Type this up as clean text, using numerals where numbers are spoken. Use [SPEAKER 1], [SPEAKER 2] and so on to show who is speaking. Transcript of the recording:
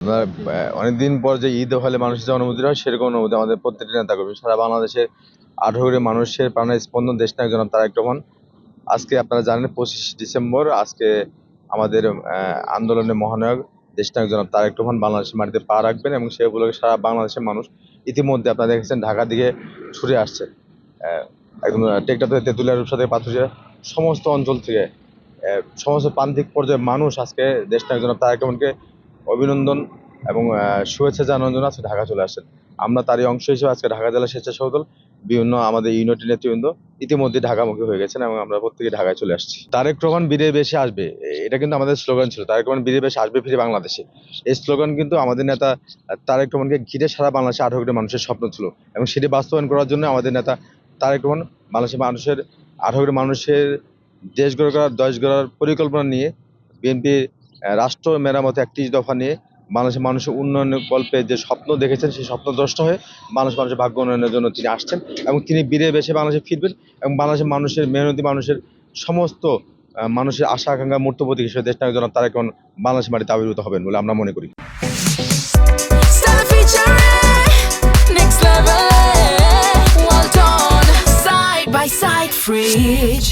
[SPEAKER 1] আপনার অনেকদিন পর যে ঈদ হলে মানুষের যে অনুভূতি হয় সেরকম অনুভূতি আমাদের প্রত্যেকটি নেতা কর্মী সারা বাংলাদেশের 18 কোটি মানুষের প্রাণের স্পন্দন দেশ নায়ক জনাব তারেক রহমান। আজকে আপনারা জানেন 25 ডিসেম্বর আজকে আমাদের আন্দোলনের মহানায়ক দেশ নায়ক জনাব তারেক রহমান বাংলাদেশের মাটিতে পা রাখবেন এবং সে উপলক্ষে সারা বাংলাদেশের মানুষ ইতিমধ্যে আপনারা দেখেছেন ঢাকা দিকে ছুটে আসছে। একদম টেকটা থেকে তেঁতুলিয়া রূপসা থেকে পাথুরিয়া সমস্ত অঞ্চল থেকে সমস্ত প্রান্তিক পর্যায়ে মানুষ আজকে দেশ নায়ক জনাব তারেক রহমানকে অভিনন্দন এবং শুভেচ্ছা জানানোর জন্য আজকে ঢাকা চলে আসছেন। আমরা তারই অংশ হিসেবে আজকে ঢাকা জেলা স্বেচ্ছাসেবক দল বিভিন্ন আমাদের ইউনিটের নেতৃবৃন্দ ইতিমধ্যে ঢাকামুখী হয়ে গেছেন এবং আমরা প্রত্যেকে ঢাকায় চলে আসছি। তারেক রহমান বীরে বেশি আসবে, এটা কিন্তু আমাদের স্লোগান ছিল, তারেক রহমান বীরে বেশি আসবে ফিরে বাংলাদেশে। এই স্লোগান কিন্তু আমাদের নেতা তারেক রহমানকে ঘিরে সারা বাংলাদেশে 18 কোটি মানুষের স্বপ্ন ছিল এবং সেটি বাস্তবায়ন করার জন্য আমাদের নেতা তারেক রহমান বাংলাদেশের মানুষের 18 কোটি মানুষের দেশ গড়ে করার দেশ গড়ার পরিকল্পনা নিয়ে বিএনপি রাষ্ট্র মেরামতে 31 দফা নিয়ে বাংলাদেশের মানুষের উন্নয়নের গল্পে যে স্বপ্ন দেখেছেন সেই স্বপ্নদ্রষ্ট হয়ে মানুষের ভাগ্য উন্নয়নের জন্য তিনি আসছেন এবং তিনি বীরে বেশে বাংলাদেশে ফিরবেন এবং বাংলাদেশের মানুষের মেহনতি মানুষের সমস্ত মানুষের আশা আকাঙ্ক্ষা মূর্ত প্রতীক হিসেবে দেশ নায়ক জনাব তারেক রহমান বাংলাদেশের মাটিতে আবির্ভূত হবেন বলে আমরা মনে করি।
[SPEAKER 2] Stella featuring next level. Well done, side by side, fridge.